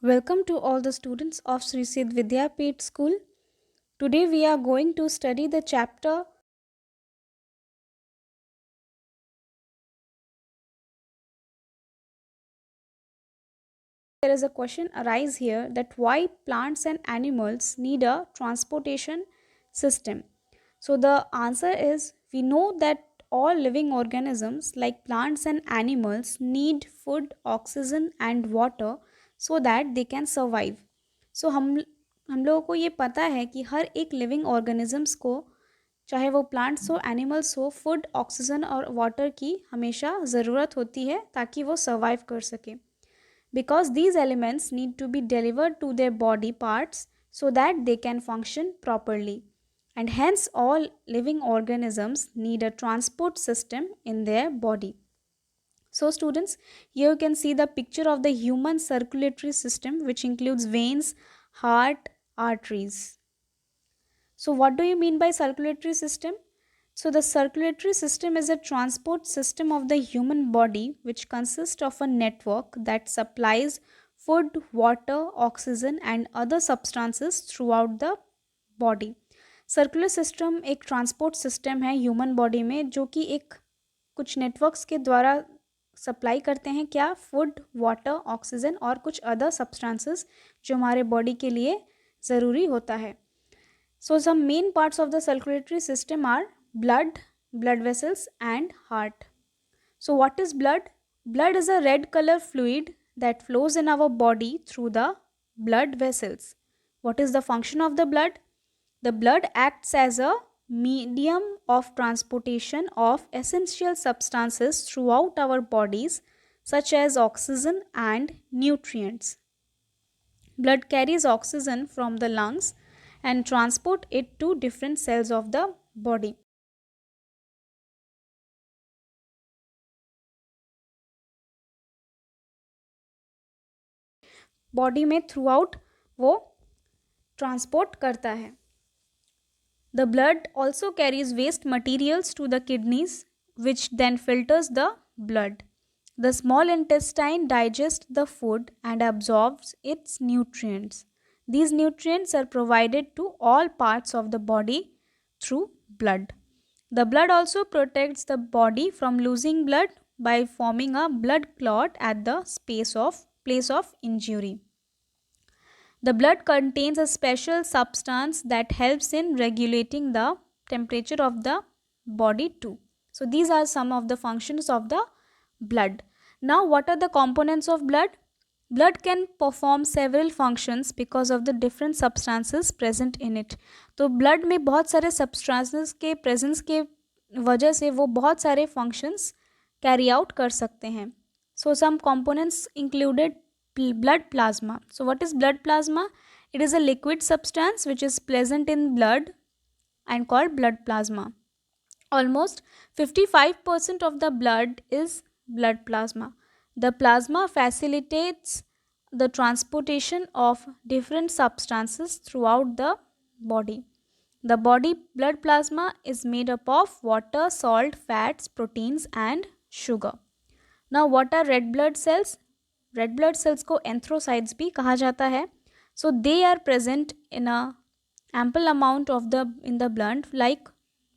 Welcome to all the students of Sri Siddh Vidyapeeth School. Today we are going to study the chapter. There is a question arise here that why plants and animals need a transportation system. So the answer is we know that all living organisms like plants and animals need food, oxygen and water so that they can survive. So हम लोगों को ये पता है कि हर एक living organisms को, चाहे वो प्लांट्स हो, एनिमल्स हो, फूड, ऑक्सीजन और वाटर की हमेशा ज़रूरत होती है ताकि वो सर्वाइव कर सके. Because these elements need to be delivered to their body parts so that they can function properly. And hence all living organisms need a transport system in their body. So students, here you can see the picture of the human circulatory system, which includes veins, heart, arteries. So what do you mean by circulatory system? So the circulatory system is a transport system of the human body which consists of a network that supplies food, water, oxygen and other substances throughout the body. Circular system एक transport system है human body में जो कि एक कुछ networks के द्वारा supply करते हैं क्या, फूड, वाटर, ऑक्सीजन और कुछ अदर सब्सटेंसेस जो हमारे बॉडी के लिए ज़रूरी होता है. So some main parts of the circulatory system are blood, blood vessels and heart. So what is blood? Blood is a red color fluid that flows in our body through the blood vessels. What is the function of the blood? The blood acts as a medium of transportation of essential substances throughout our bodies such as oxygen and nutrients. Blood carries oxygen from the lungs and transport it to different cells of the body. Body में throughout वो transport करता है. The blood also carries waste materials to the kidneys which then filters the blood. The small intestine digests the food and absorbs its nutrients. These nutrients are provided to all parts of the body through blood. The blood also protects the body from losing blood by forming a blood clot at the place of injury. The blood contains a special substance that helps in regulating the temperature of the body too. So these are some of the functions of the blood. Now what are the components of blood? Blood can perform several functions because of the different substances present in it. तो blood में बहुत सारे substances के presence के वजह से वो बहुत सारे functions carry out कर सकते हैं. So some components included blood plasma. So what is blood plasma? It is a liquid substance which is present in blood and called blood plasma. Almost 55% of the blood is blood plasma. The plasma facilitates the transportation of different substances throughout the body. The body blood plasma is made up of water, salt, fats, proteins and sugar. Now what are red blood cells? Red blood cells को एंथ्रोसाइट्स भी कहा जाता है. So they are present in a ample amount of the in the blood, like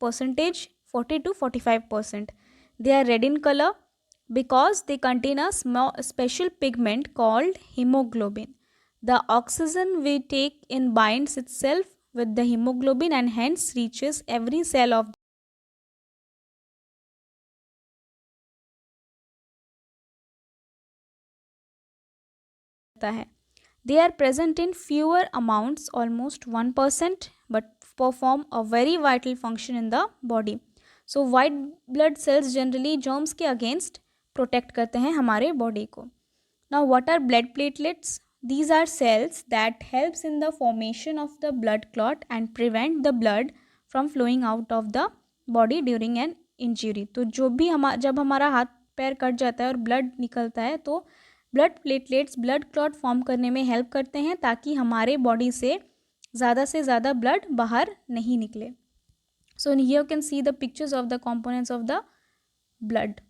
percentage 40 to 45%. They are red in color because they contain a special pigment called hemoglobin. The oxygen we take in binds itself with the hemoglobin and hence reaches every cell of है. They are present in fewer amounts, almost 1%, but perform a very vital function in the body. So white blood cells generally germs के against protect करते हैं हमारे body को. Now what are blood platelets? These are cells that helps in the formation of the blood clot and prevent the blood from flowing out of the body during an injury. तो जो भी जब हमारा हाथ पैर cut जाता है और ब्लड निकलता है तो blood platelets blood clot form करने में हेल्प करते हैं ताकि हमारे बॉडी से ज़्यादा ब्लड बाहर नहीं निकले. So here you can see the pictures of the components of the blood.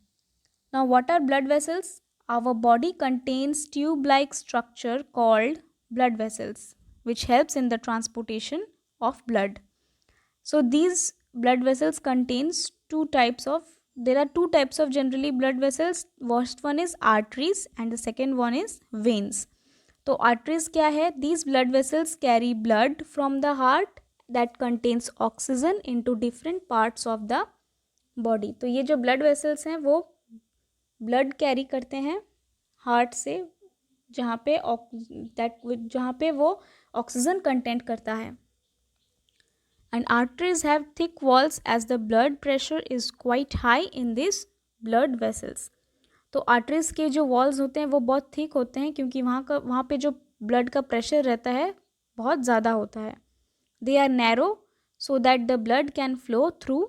Now what are blood vessels? our body contains tube-like structure called blood vessels, which helps in the transportation of blood. So these blood vessels contains there are two types of generally blood vessels. First one is arteries and the second one is veins. तो arteries क्या है? These blood vessels carry blood from the heart that contains oxygen into different parts of the body. तो ये जो blood vessels हैं वो blood carry करते हैं heart से, जहाँ पे वो ऑक्सीजन कंटेंट करता है. And arteries have thick walls as the blood pressure is quite high in these blood vessels. तो आर्टरीज के जो वॉल्स होते हैं वो बहुत थिक होते हैं क्योंकि वहाँ पे जो ब्लड का प्रेशर रहता है बहुत ज़्यादा होता है. They are narrow so that the blood can flow through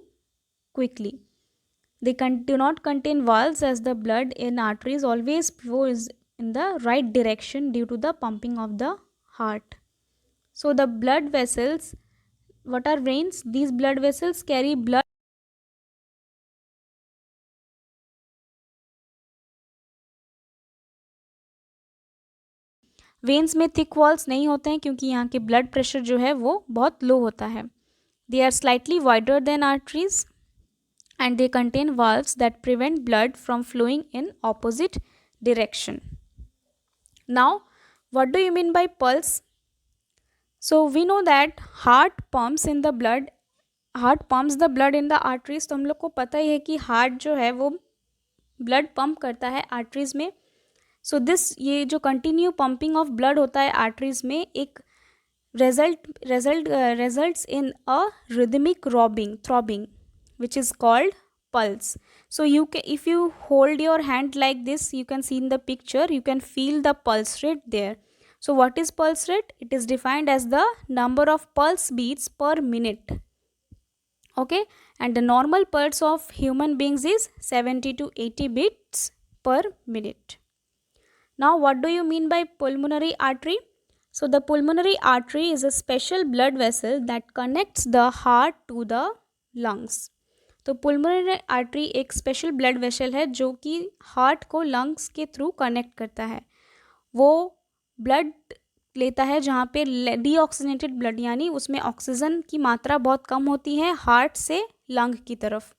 quickly. They do not contain valves as the blood in arteries always flows in the right direction due to the pumping of the heart. So the blood vessels, what are veins? These blood vessels carry blood. Veins में thick walls नहीं होते हैं क्योंकि यहाँ के blood pressure जो है वो बहुत लो होता है. They are slightly wider than arteries and they contain valves that prevent blood from flowing in opposite direction. Now, what do you mean by pulse? So we know that heart pumps the blood in the arteries. तो हम लोग को पता ही है कि heart जो है वो ब्लड पंप करता है आर्टरीज में. सो ये जो कंटिन्यू पंपिंग ऑफ ब्लड होता है आर्टरीज में एक results in a rhythmic throbbing which is called pulse. So if you hold your hand like this, you can see in the picture, you can feel the pulse rate there. So what is pulse rate? It is defined as the number of pulse beats per minute. Okay, and the normal pulse of human beings is 70 to 80 beats per minute. Now what do you mean by pulmonary artery? So the pulmonary artery is a special blood vessel that connects the heart to the lungs. तो पुल्मोनरी artery एक special blood vessel है जो कि heart को lungs के through connect करता है. वो ब्लड लेता है जहाँ पे डीऑक्सीजनेटेड ब्लड यानी उसमें ऑक्सीजन की मात्रा बहुत कम होती है हार्ट से लंग की तरफ.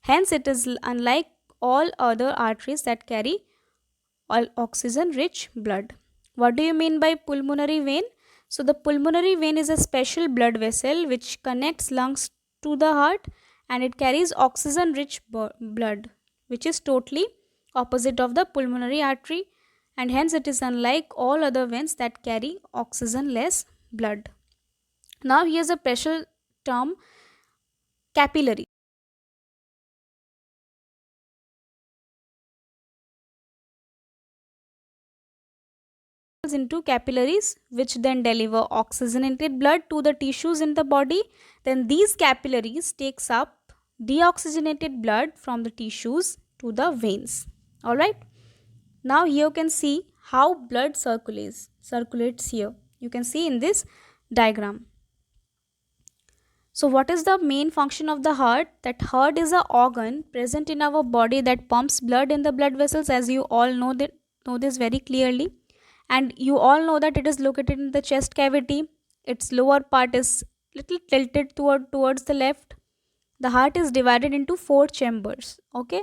Hence it is unlike all other arteries that carry oxygen rich blood. What do you mean by pulmonary vein? So the pulmonary vein is a special blood vessel which connects lungs to the heart and it carries oxygen rich blood which is totally opposite of the pulmonary artery, and hence it is unlike all other veins that carry oxygen less blood. Now here's a special term, capillary. Into capillaries which then deliver oxygenated blood to the tissues in the body. Then these capillaries takes up deoxygenated blood from the tissues to the veins. All right, now here you can see how blood circulates here. You can see in this diagram. So what is the main function of the heart? That heart is an organ present in our body that pumps blood in the blood vessels, as you all know this very clearly. And you all know that it is located in the chest cavity. Its lower part is little tilted towards the left. The heart is divided into 4 chambers. Okay,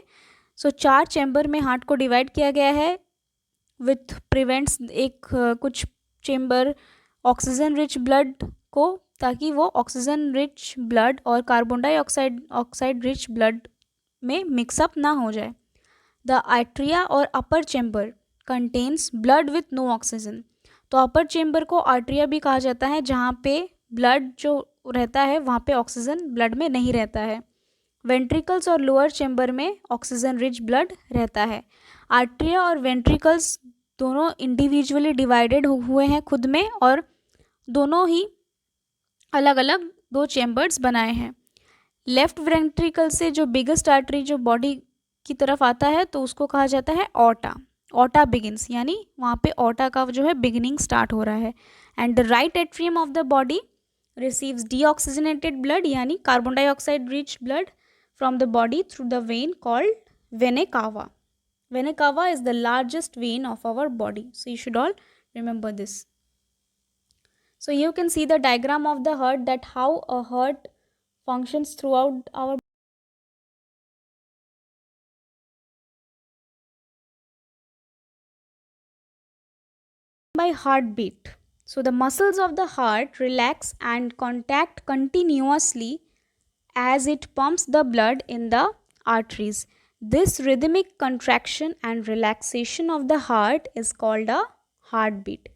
so 4 chamber में heart को divide किया गया है with prevents कुछ chamber oxygen rich blood को, ताकि वो oxygen rich blood और कार्बन डाइऑक्साइड रिच ब्लड में मिक्सअप ना हो जाए. द आर्ट्रिया और upper chamber contains blood with no oxygen. तो अपर चैम्बर को आर्ट्रिया भी कहा जाता है जहाँ पे ब्लड जो रहता है वहाँ पे ऑक्सीजन ब्लड में नहीं रहता है. वेंट्रिकल्स और लोअर चैम्बर में ऑक्सीजन रिच ब्लड रहता है. आर्ट्रिया और वेंट्रिकल्स दोनों इंडिविजुअली डिवाइडेड हुए हैं खुद में और दोनों ही अलग अलग 2 चैम्बर्स बनाए हैं. लेफ्ट वेंट्रिकल से जो बिगेस्ट आर्टरी जो बॉडी की तरफ आता है तो उसको कहा जाता है ऑटा बिगिन्स, यानी वहाँ पे ऑटा का जो है बिगिनिंग स्टार्ट हो रहा है. And the right atrium of the body receives deoxygenated blood यानी carbon dioxide rich blood from the body through the vein called vena cava, Vena cava is the largest vein of our body. So you should all remember this. So you can see the diagram of the heart, that how a heart functions throughout our by heartbeat. So the muscles of the heart relax and contract continuously as it pumps the blood in the arteries. This rhythmic contraction and relaxation of the heart is called a heartbeat.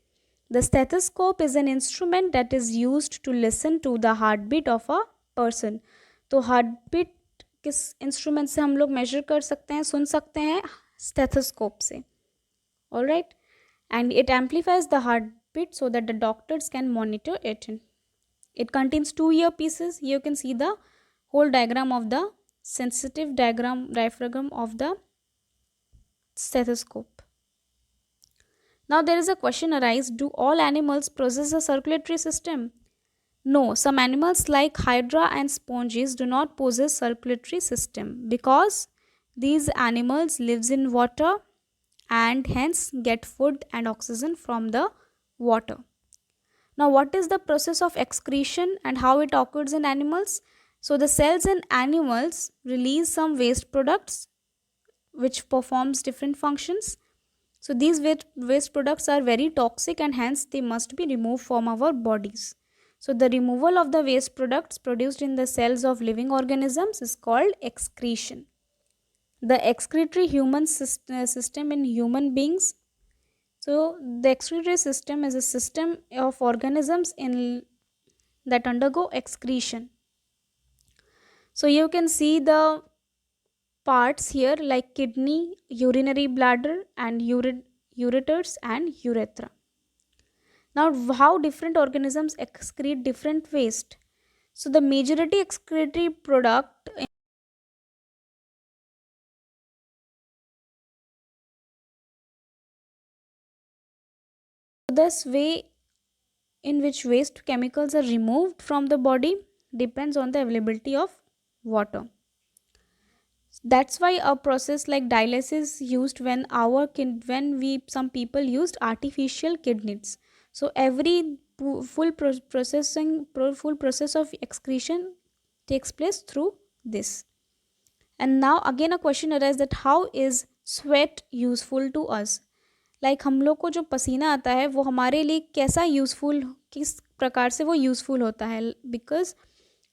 The stethoscope is an instrument that is used to listen to the heartbeat of a person. तो heartbeat किस instrument से हम लोग measure कर सकते हैं, सुन सकते हैं? Stethoscope से. Alright? And it amplifies the heartbeat so that the doctors can monitor it. It contains two earpieces. Here you can see the whole diagram of the sensitive diaphragm of the stethoscope. Now there is a question arise, do all animals possess a circulatory system? No, some animals like hydra and sponges do not possess circulatory system because these animals lives in water and hence get food and oxygen from the water. Now what is the process of excretion and how it occurs in animals? So the cells in animals release some waste products which performs different functions. So these waste products are very toxic and hence they must be removed from our bodies. So the removal of the waste products produced in the cells of living organisms is called excretion. The excretory system in human beings. So the excretory system is a system of organisms that undergo excretion. So you can see the parts here like kidney, urinary bladder and ureters and urethra. Now how different organisms excrete different waste. So the majority excretory product this way in which waste chemicals are removed from the body depends on the availability of water. That's why a process like dialysis used when some people used artificial kidneys. So every full process of excretion takes place through this. And now again a question arises that how is sweat useful to us? Like हम लोग को जो पसीना आता है वो हमारे लिए कैसा यूज़फुल, किस प्रकार से वो यूज़फुल होता है? Because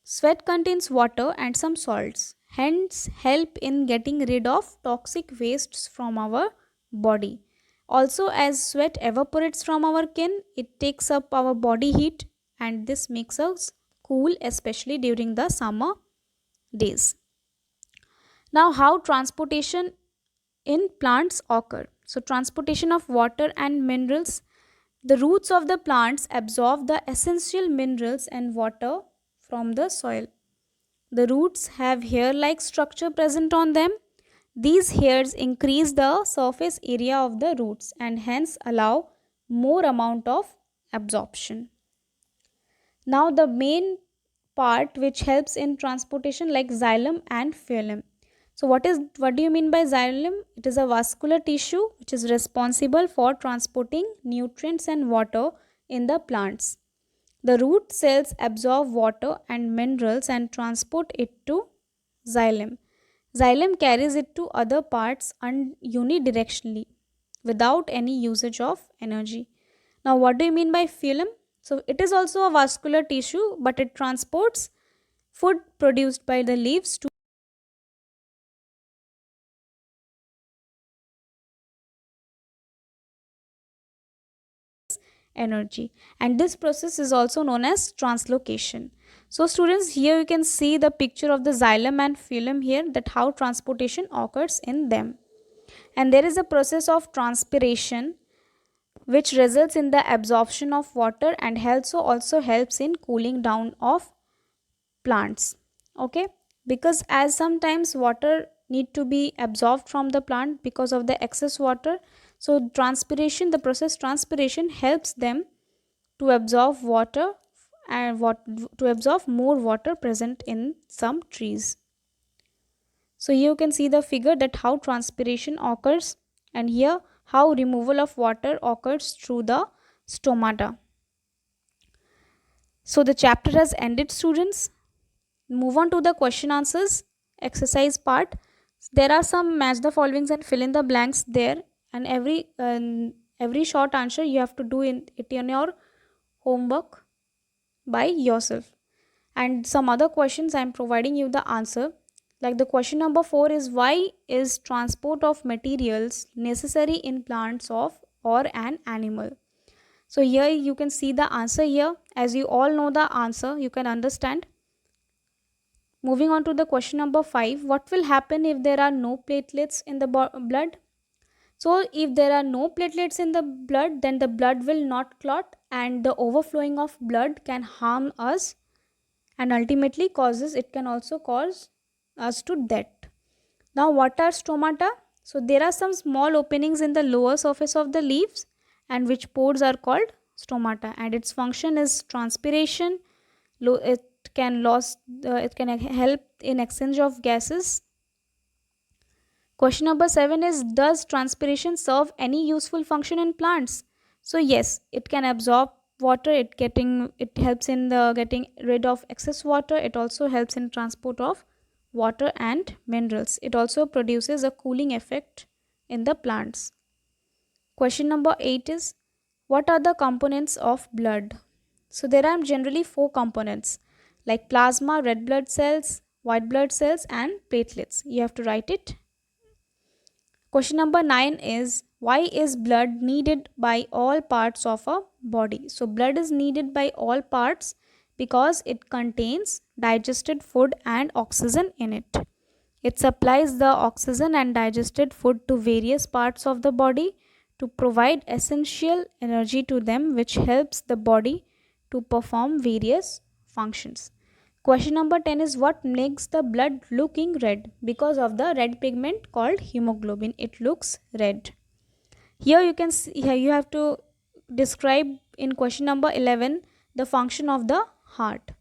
sweat contains water and some salts, hence help in getting rid of toxic wastes from our body. Also, as sweat evaporates from our skin, it takes up our body heat and this makes us cool, especially during the summer days. Now, how transportation in plants occur? So transportation of water and minerals. The roots of the plants absorb the essential minerals and water from the soil. The roots have hair-like structure present on them. These hairs increase the surface area of the roots and hence allow more amount of absorption. Now the main part which helps in transportation like xylem and phloem. So what do you mean by xylem? It is a vascular tissue which is responsible for transporting nutrients and water in the plants. The root cells absorb water and minerals and transport it to xylem. Xylem carries it to other parts unidirectionally without any usage of energy. Now what do you mean by phloem? So it is also a vascular tissue but it transports food produced by the leaves to energy, and this process is also known as translocation. So students, here you can see the picture of the xylem and phloem here, that how transportation occurs in them. And there is a process of transpiration which results in the absorption of water and also helps in cooling down of plants. Okay, because as sometimes water need to be absorbed from the plant because of the excess water, so transpiration, the process transpiration helps them to absorb water and to absorb more water present in some trees. So here you can see the figure that how transpiration occurs, and here how removal of water occurs through the stomata. So the chapter has ended, students. Move on to the question answers exercise part. There are some match the followings and fill in the blanks there, and every short answer you have to do it in your homework by yourself. And some other questions I am providing you the answer. Like the question number 4 is, why is transport of materials necessary in plants of or an animal? So here you can see the answer here. As you all know the answer, you can understand. Moving on to the question number 5, what will happen if there are no platelets in the blood? So if there are no platelets in the blood, then the blood will not clot, and the overflowing of blood can harm us, and ultimately it can also cause us to death. Now what are stomata? So there are some small openings in the lower surface of the leaves, and which pores are called stomata, and its function is transpiration. It can help in exchange of gases. Question number 7 is, does transpiration serve any useful function in plants? So yes, it can absorb water. It helps in the getting rid of excess water. It also helps in transport of water and minerals. It also produces a cooling effect in the plants. Question number 8 is, what are the components of blood? So there are generally 4 components, like plasma, red blood cells, white blood cells, and platelets. You have to write it. Question number 9 is, why is blood needed by all parts of a body? So blood is needed by all parts because it contains digested food and oxygen in it. It supplies the oxygen and digested food to various parts of the body to provide essential energy to them, which helps the body to perform various functions. Question number 10 is, what makes the blood looking red? Because of the red pigment called hemoglobin, it looks red. Here you can see, here you have to describe in question number 11 the function of the heart.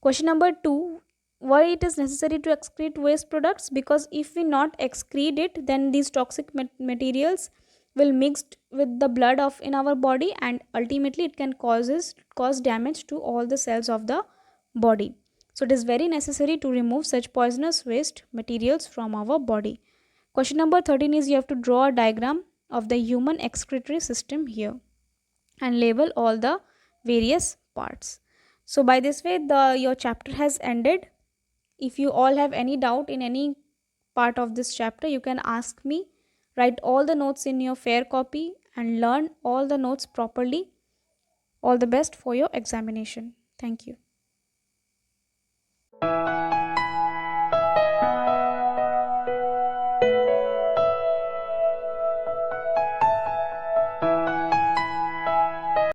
Question number 2, why it is necessary to excrete waste products? Because if we not excrete it, then these toxic materials will mix with the blood of in our body, and ultimately it can cause damage to all the cells of the body. So it is very necessary to remove such poisonous waste materials from our body. Question number 13 is, you have to draw a diagram of the human excretory system here and label all the various parts. So by this way your chapter has ended. If you all have any doubt in any part of this chapter, you can ask me. Write all the notes in your fair copy and learn all the notes properly. All the best for your examination. Thank you.